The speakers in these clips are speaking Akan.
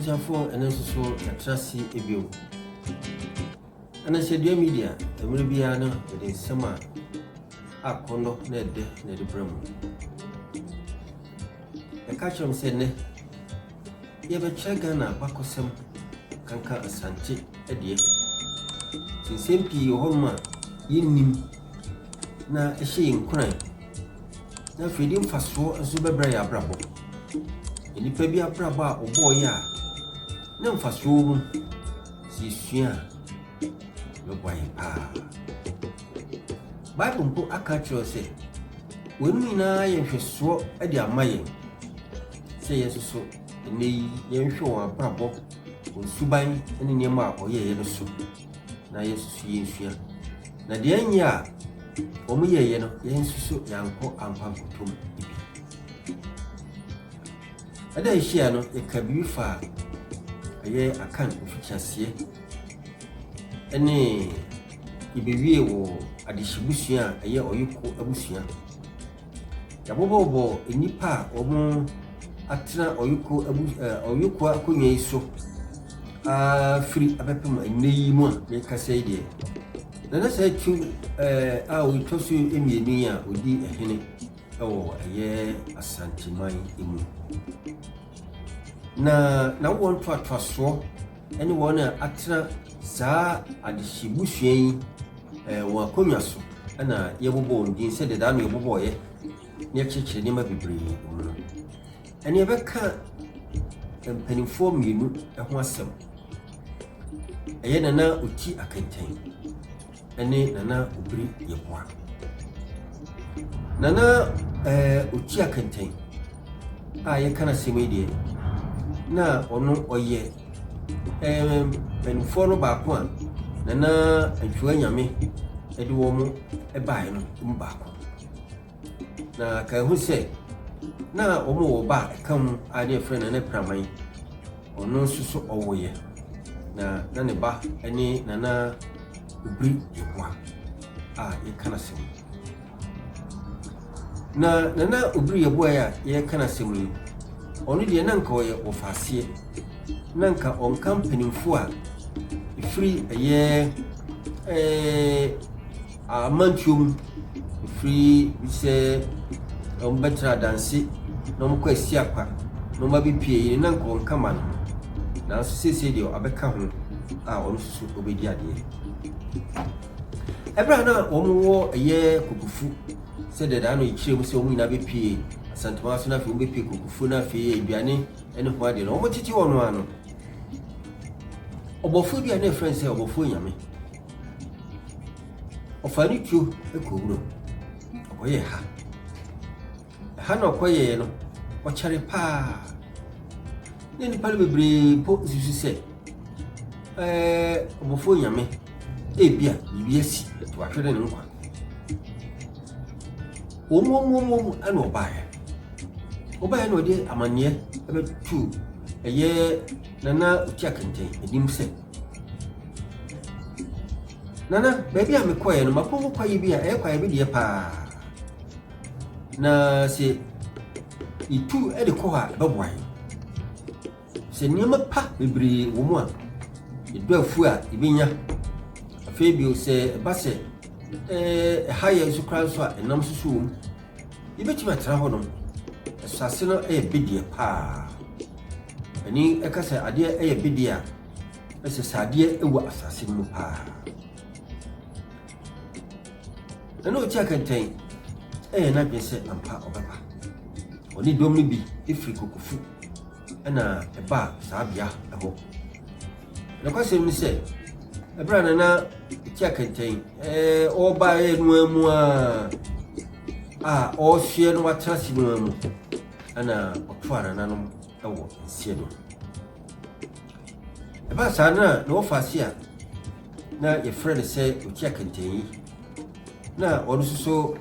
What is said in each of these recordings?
Abutiafo and so Trasi Ebio. And I said, dear media, the Muribiana, within summer, a condo, Ned, Brum. The catcher said, Ne, you have a chagana, Bacosum, Kanka Asante, a dear. Since MP, your home, yin na a shame crying. Now, feeding for so a super braya brabo. And if be a braba or boy, ya. No for so, see, no boy, Bible put a catcher say, when we na and so at their mayan. Say yes, so, and they young show a brabo, or subai, and in your mouth or ye, so. Na yes, see, na the end ya, or me, ye know, yes, so young poor and pamphlet. I don't share no, it can be far. A year Akan official any Obiri Yeboah at the Shibusia, a year or you call Abusia. Yabobo, a nipa or more Atina or you call Kunya so. Free a pepper and name, make us say, dear. Then I said to I will toss you in the near would be a henny. Oh, a year a Santi mine in. Na one to a trust anyone Atina Sa at the Shibushi or Kunyasu, and a Yeboah instead of Daniel boy near church never be brave. And you ever can't penny form you at once. A yenana Oti Akenten, and Nana Obiri Yeboah. Nana Oti Akenten. I can't see me. Na ono oye penfo no baako a na antwe nyame ede wo mu bae no baako na ka hu se na wo mu wo ba kam ade frɛ na ne praman ono susu owoye na ne ba ene Nana Obiri Yeboah a ye kana sem na Nana Obiri Yeboah ya ye kana sem onu de nanka oye ofasie nanka on company fu a free ye a mantium free we say on better dance no mo kwasi akwa no ma bi pie nanka on kama no na so sese de abeka ho a onu susu obedi ade ebra na wo mo ye kukufu se de da no ikire mu se wo nyina be pie Santoma so na fi mbepi kukufu na fi aduane ene ho ade no omo titi wono ano obofu bia na friend say obofu nyame ofani tu ekowuro oye ha na okoye no o kyare pa ne ni pale bebre po susu se obofu nyame bia bibi asi to ahwede ne nkwa omo ana obaye Oba no de amanie ebe tu eye Nana Oti Akenten edim se Nana baby am koye no makongo kwaye bi a kwaye bi de pa na se itu e de ko ha beboy se niam pa bebre wo mu a edu afu a ebinya afi bi o se ba se haye su kran so a enam susu wo ibetima tra ho no Sasino bidia pa. Ani ekasa ade bidia. Ese sadie ewo asase mu pa. Nana Oti Akenten na bese ampa obeba. Oni dom ni bi efri kokofu. Na eba saabia eho. Na kwasem ni se ebra Nana Oti Akenten oba enu amu a o hye no watrasi no amu ana otwara nanom ewo nsie no eba sana na ofase a na ye friend say Oti Akenten yi na onu so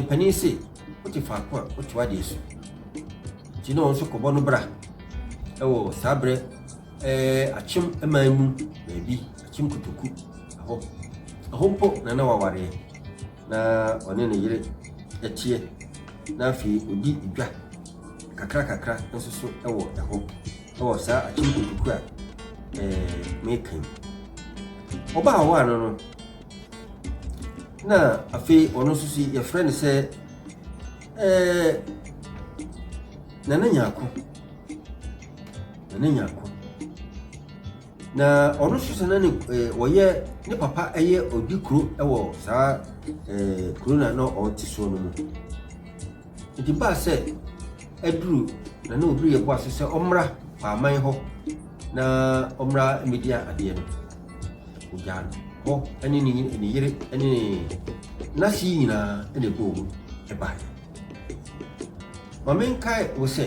panisi oti fa kwa oti wade su ti no so ko bono bra ewo sabre achim emanmu na bi achim kutuku aho po na waware na one ne yire etie na fi odi idwa kakra nso so ewo eho ɛwɔ saa akyimkutuku a mekan ɔbaa hɔ ano no na afei ɔno nso so yɛfrɛ no sɛ nana nyako na ɔno nso sɛ na ne wɔyɛ ne papa ɛyɛ odi kuro ɛwɔ saa kuro na ɔte so no mu nti baa sɛ aduru na Obiri Yeboah so sɛ ɔmmra paaman hɔ na ɔmmra media adeɛ no ogya no hɔ ɛne ne yere ɛne n'ase nyinaa ɛna ɛbɔ mu ɛbaeɛ ma menkae wo sɛ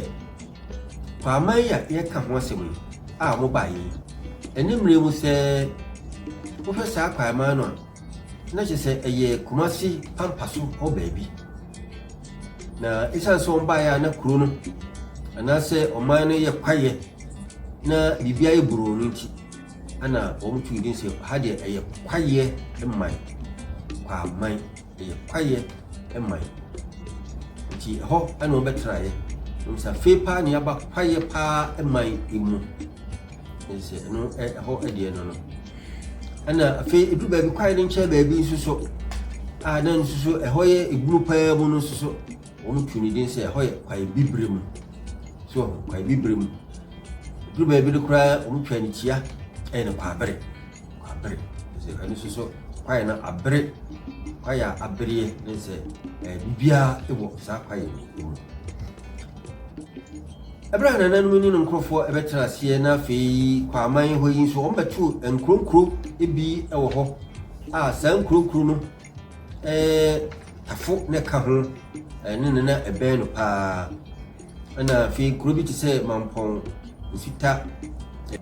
paaman a yɛka ho asɛm yi a mobaeɛ yi ɛne mmerɛ mu sɛ wohwɛ saa paaman no a na kyerɛ sɛ ɛyɛ Kumasi pampa so hɔ baabi na ɛsiane sɛ ɔmbaeɛ a na kuro no anaasɛ ɔman no yɛ kwayɛ na biribia yɛ buroo no nti ana wɔn tu din sɛ ha deɛ ɛyɛ kwayɛ man paaman ɛyɛ kwayɛ man nti hɔ ɛna wɔbɛtraeɛ nti afei paa ne aba kwayɛ paa man emu sɛ ɛno ɛhɔ ɛdeɛ no ɛna afei edu baabi kwayɛ no nkyɛn baabi nso so a na nso so ɛhɔ yɛ ebunu paa mu no nso so wɔn tu ne din sɛ ɛhɔ yɛ kwayɛ bibire mu so kwayɛ bibire mu edu baabi no koraa wɔn twa ne tia ɛyɛ no kwabere sɛ ɛno nso so kwayɛ no abere kwayɛ abereɛ ne sɛ bibia ɛwɔ saa kwayɛ no mu ɛberɛ a nananom ne no nkurɔfoɔ ɛbɛtena aseɛ na afei kwaman hɔ yi nso ɔmbɛto nkuro bi ɛwɔ hɔ a saa nkuro no tafo ne ka ho ne na ɛbɛn no paa ɛna afei kuro bi te sɛ Mampɔn Nsita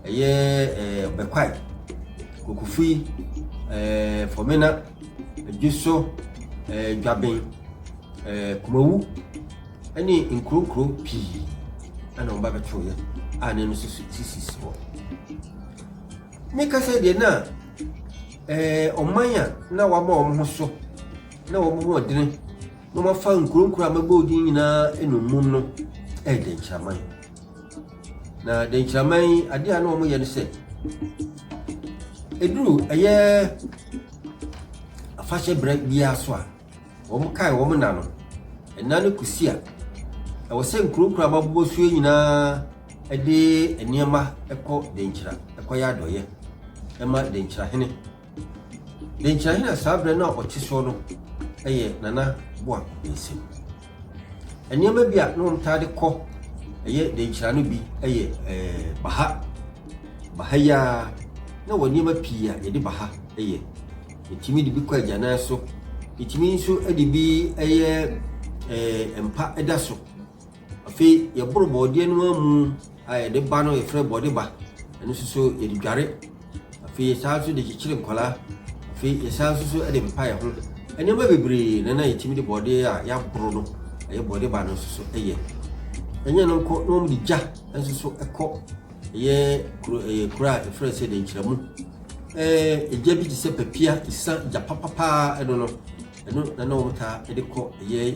ɛyɛ Bɛkwae Kokofui Fomena Adwoso Dwaben Kumawu ɛne nkuro pii ana ɔba bɛtoyɛ a ne no sisi hɔ meka sɛ deɛ na ɔman a na wama wɔn ho so na wɔn ho ɔdene na wɔafa nkuro a mɛbɔ odin nyinaa ɛnumum no ɛyɛ dɛnkyiraman na dɛnkyiraman adeɛ a na wɔn yɛ no sɛ eduru ɛyɛ afahyɛ berɛ biara so a wɔn kae wɔn na no ɛna no kusi a ɛwɔ sɛ nkuro a mabobɔ so nyinaa ɛde nneɛma ɛkɔ dɛnkyira ɛkɔ yɛ adɔyɛ ɛma dɛnkyirahene a saa berɛ no a ɔte so no ɛyɛ Nana Boa nsɛm nneɛma bi a na wɔmtaa de kɔ ɛyɛ dɛnkyira no bi ɛyɛ baha yi a na wɔ nneɛma pii a yɛde baha ɛyɛ yɛtumi de bi kɔ agyanan so yɛtumi nso de bi ɛyɛ mpa ɛda so afei yɛboro bɔɔdeɛ no amu a yɛde ba no yɛfrɛ bɔɔde ba ɛno nso so yɛde dware afei yɛsaa nso de kyekyere nkɔlaa afei yɛsaa nso so de mpa yɛ ho nneɛma bebree na yɛtumi de bɔɔdeɛ a yɛaboro no ɛyɛ bɔɔde ba no nso so ɛyɛ ɛnyɛ no nkɔ na wɔn de gya nso so ɛkɔ ɛyɛ kuro a yɛfrɛ sɛ dɛnkyiramu egya bi te sɛ papia isa gya papapaa ɛno na wɔn taa de kɔ ɛyɛ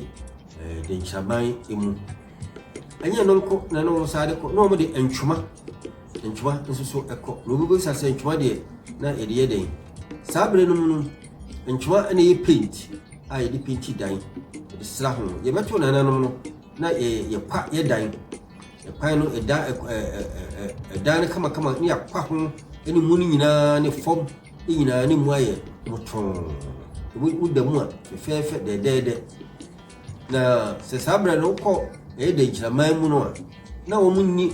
dɛnkyiraman emu ɛnyɛ no nkɔ na wɔn saa de kɔ na wɔn de ntwoma nso so ɛkɔ na obi bisa sɛ ntwoma deɛ na yɛde yɛ dɛn saa bere no mu no ntwoma ɛna yɛ paint a yɛde painti dan yɛde sra ho yɛbɛto nananom no na yɛkwa yɛ dan yɛkwan no ɛdan no kamakama ne yɛakwa ho ɛne mu no nyinaa ne fam nyinaa ne mu ayɛ motɔn woda mu a fɛfɛɛfɛ dɛdɛɛdɛ na sɛ saa bere no wokɔ ɛyɛ dɛnkyiraman mu no a na wɔn ni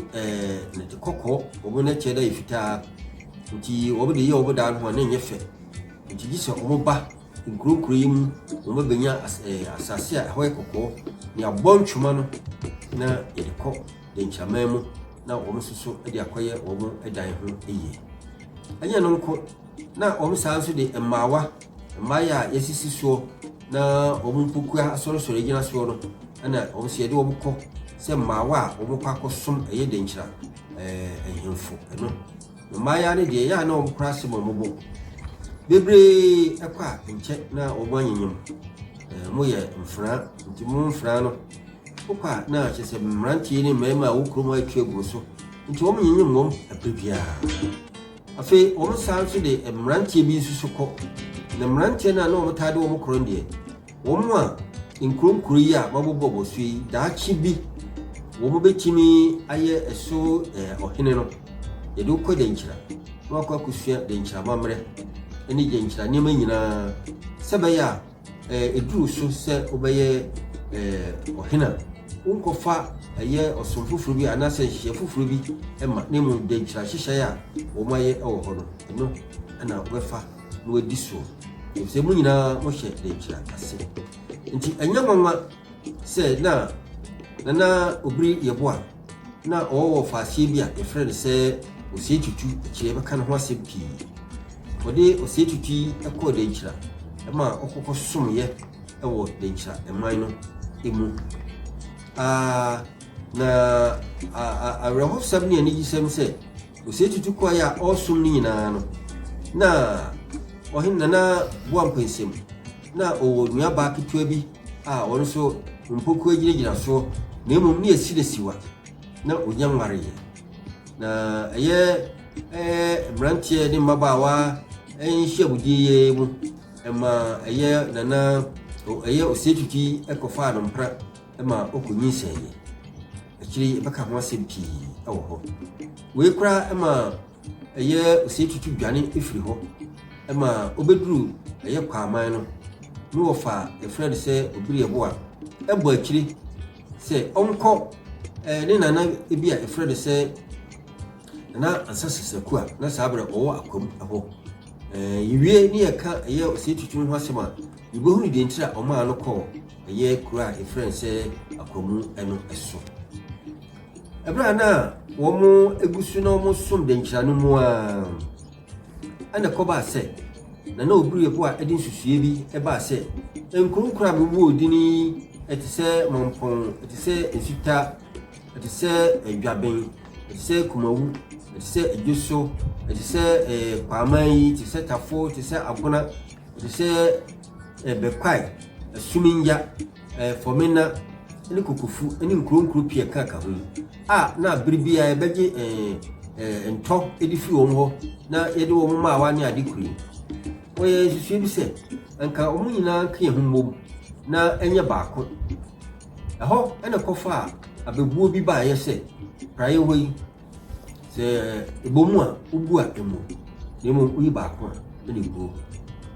nete kɔkɔɔ wɔn n'akyɛ da yɛ fitaa nti wɔn de yɛ wɔn da no ho a na nyɛ fɛ nti gye sɛ wɔn ba nkuro yi mu wɔn bɛnya asase a ɛhɔ yɛ kɔkɔɔ na abɔ ntwoma no na yɛde kɔ dɛnkyiraman mu na wɔn nso so de akɔyɛ wɔn dan ho yie ɛnyɛ no nko na wɔn saa nso de mmaayɛ a yɛsisi soɔ na wɔn mpokua asɔresɔre gyina soɔ no ɛna wɔn si yɛde wɔn kɔ sɛ mmaawa a wɔn kɔ akɔsom ɛyɛ dɛnkyira ahemfo ɛno mmaayɛ no deɛ yɛ a na wɔn kora asɛm a wɔn bɔ bebree ɛkɔ a nkyɛ na wɔn anyanyam mo yɛ mfra nti mo mfra no wokɔ a na kyerɛ sɛ mmeranteɛ ne mmarima a wɔkurom atwa agu so nti wɔn nyinyi ngom apebia afei wɔn san so de mmeranteɛ bi nso kɔ na mmeranteɛ na wɔn taade wɔn koron deɛ wɔn a nkuronkuro yi a mabobɔ so yi daakye bi wɔn bɛtumi ayɛ ɛso ɔhene no yɛde kɔ denkyira na wakɔ akɔsua denkyira mammerɛ ne denkyira nneɛma nyinaa sɛ bɛyɛ a ɛduru so sɛ wobɛyɛ ɔhene a wonkɔfa ɛyɛ ɔsom foforɔ bi anaasɛ nhyehyɛ foforɔ bi ma ne mu denkyira hyehyɛ a wɔn ayɛ wɔ hɔ no ɛno ɛna wobɛfa na wadi soɔ sɛ mu nyinaa mohyɛ denkyira ase nti ɛnyɛ nwanwa sɛ na Obiri Yeboah na ɔwɔ faasie bi a yɛfrɛ no sɛ osie tutu akyire bɛka no ho asɛm pii wɔde osie tutu yi ɛkɔɔ denkyira ɛma ɔkɔkɔ somyɛ ɛwɔ denkyira ɛman no emu na awerɛhɔsɛm ne anigyesɛm sɛ osie tutu kɔɛ a ɔresom no nyinaa no na ɔhene Nana Boa Mpansam na ɔwɔ nuabaa ketewa bi a ɔno nso mpoko gyinagyina so na mmom ne asi siwa na onya nwareyɛ na ɛyɛ mmeranteɛ ne mmabaawa ɛnhyɛ budie mu ɛma ɛyɛ nana ɛyɛ osie tutu ɛkɔfa no mpra ɛma ɔkɔnyi sɛyɛ akyiri ɛbɛka ho asɛm pii ɛwɔ hɔ wei kora ɛma ɛyɛ osie tutu dwane ɛfiri hɔ ɛma ɔbɛduru ɛyɛ kwaaman no ne wɔfa ɛfrɛ no sɛ Obiri Yeboah ɛbɔ akyiri sɛ ɔnkɔ ne nana bi a ɛfrɛ no sɛ Nana Ansasasaku a na saa berɛ ɔwɔ akwam ɛhɔ yɛwie ne yɛka ɛyɛ osie tutu ho asɛm a yɛbɛhunu deɛ ntira ɔmaa no kɔɔ ɛyɛ kuro a ɛfrɛ no sɛ akwamu ɛno ɛso ɛberɛ na wɔn egu so na wɔn som denkyira no mu a ɛna kɔbaa sɛ Nana Obiri Yeboah ɛde nsusue bi ɛbaa sɛ nkuronkuro a bɛwɔ odini ɛte sɛ Mampɔn ɛte sɛ Nsuta ɛte sɛ Adwaben ɛte sɛ Kumawu ɛte sɛ Adwoso ɛte sɛ Kwaaman yi ɛte sɛ Tafo ɛte sɛ Agona ɛte sɛ Bɛkwae Asuminya Fɔmena ɛne Kokofu ɛne nkuronkuro pii ɛka ho a na biribia ɛbɛgye ntɔ ɛde fi wɔn hɔ na yɛde wɔn maawa ne ade kuri wɔyɛ nsusue bi sɛ nka wɔn nyinaa ka yɛn ho mmom na ɛnyɛ baako ɛhɔ ɛna kɔfa a abɛbuo bi baayɛ sɛ praeɛ hɔ yi sɛ ɛbɔmu a wobu a ɛmu na mmom woyi baako a ɛna ɛbuo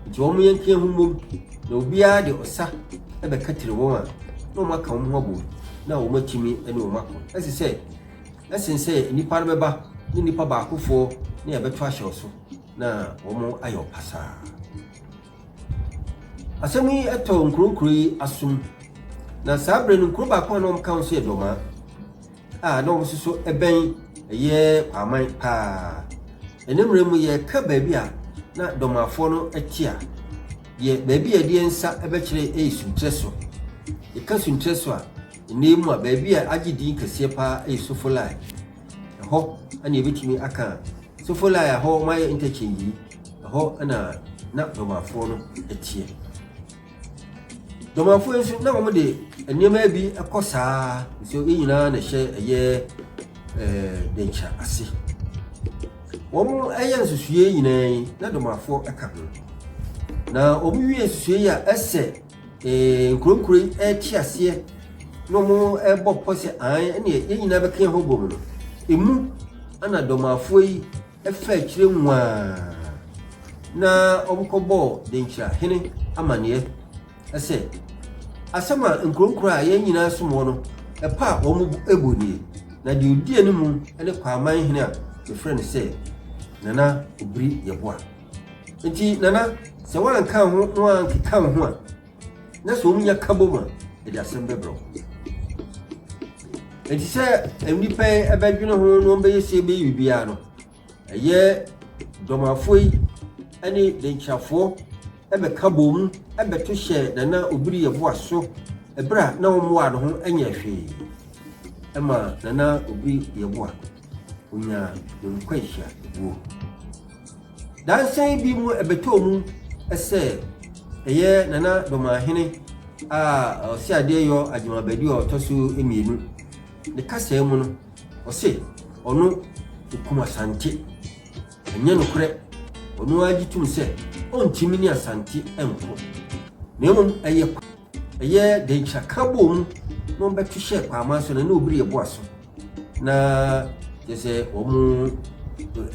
nti wɔn yɛn ka yɛn ho mmom na obiara de ɔsa ɛbɛkatiri wɔn a na wɔn aka wɔn ho abɔ na wɔn atumi ɛne wɔn akɔ ɛsi sɛ ɛsen sɛ nipa no bɛba ne nipa baakofoɔ ne yɛbɛto ahyɛ so na wɔn ayɛ ɔpasaa asɛm yi ɛtɔ nkuronkuro yi asom na saa berɛ no nkuro baako a na wɔn ka ho sɛ Dɔmaa a na wɔn nso so ɛbɛn ɛyɛ Kwaaman paa ɛne mmerɛ mu yɛka baabi a na Dɔmaafoɔ no ɛte a yɛ baabi a yɛde nsa ɛbɛkyerɛ ɛyɛ Suntrɛ so yɛka Suntrɛ so a ɛnɛ mu a baabi a agye din kɛseɛ paa ɛyɛ Sofolai ɛhɔ ɛna yɛbɛtumi aka Sofolai a hɔ mayɛ interchange yi ɛhɔ ɛna na Dɔmaafoɔ no ɛteɛ Dɔmaafoɔ nso na wɔn de nneɛma bi ɛkɔ saa nso nyinaa na ɛhyɛ ɛyɛ denkyira ase wɔn ɛyɛ nsusue nyinaa yi na Dɔmaafoɔ ɛka ho na wɔn wie nsusue yi a ɛsɛ nkuronkuro yi ɛte aseɛ na wɔn ɛbɔ pɔ sɛ ɛne yɛn nyinaa bɛka ho bom no emu ana Dɔmaafoɔ yi ɛfɛ akyire nwaa na wɔn kɔbɔ denkyira hene amaneɛ ɛsɛ asɛm a nkuronkuro a yɛn nyinaa som wɔ no ɛpa a wɔn ɛbɔ nie na deɛ odi anim ne Kwaaman hene a yɛfrɛ no sɛ Nana Obiri Yeboah nti Nana sɛ wɔanka ho na wɔankeka ho a na sɛ wɔn nya ka bom a yɛde asɛm bɛbrɛ nti sɛ nnipa ɛbɛdwene ho na wɔn bɛyɛ sie bɛyɛ biribiara no ɛyɛ Dɔmaafoɔ yi ne denkyirafoɔ ɛbɛka bom ɛbɛto hyɛ Nana Obiri Yeboah so ɛberɛ a na wɔn mmoa no ho ɛnyɛ hwee ɛma Nana Obiri Yeboah onya ne nkwanhyia wuo dansan bi mu ɛbɛtɔ mu ɛsɛ ɛyɛ Nana Dɔmaahene a ɔsi adeɛ yɔ adwumabadi a ɔtɔ so mmienu ne kasa mu no ɔse ono okuma Asante enye no kore ono agitum se ontimi ni Asante enko na emum eye de chakabo mu no betu hye kwa amaso na Obiri Yeboah so na yese omu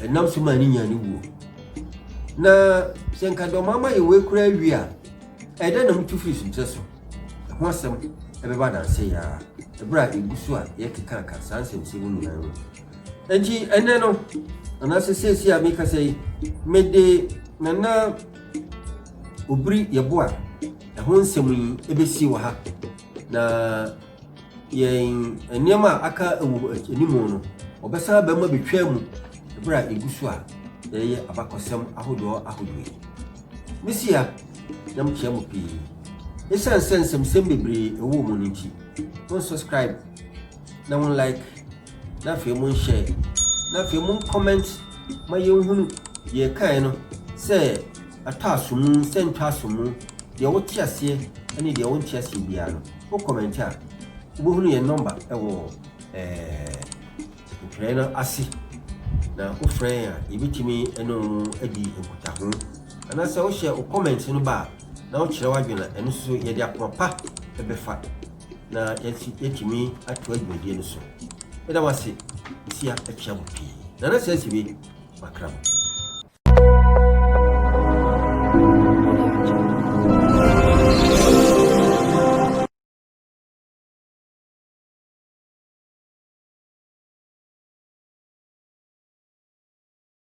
enam so mani nyane wuo na senka do mama ye we kura wi a ede na mutu firi sunse so ho asem ebeba dan se ya ebra egusu a ye keka ka sansem se mu nyane enti ene no na sesesi a meka sei mede na Obiri Yeboah ho nsem ebesi wa ha na yen enema aka enimu no obesa ba ma betwa mu ebra egusu a ye abakosem ahodo misia nam chiamu pi esan sensem bebre ewo mu nti won subscribe na won like na fe mun share na fe mun comment ma yenhunu ye kan no se atasumu sentasumu de woti ase ani de wonti ase bia no wo comment a wo hunu ye number ewo trainer ase na wo friend a ibitimi eno adi enkuta ho ana se wo share wo comment no ba na wo kire wadwena eno so ye de akopa ebefa na yetimi atu adwude no so eda wase sia akia bo pi na na se sibi makram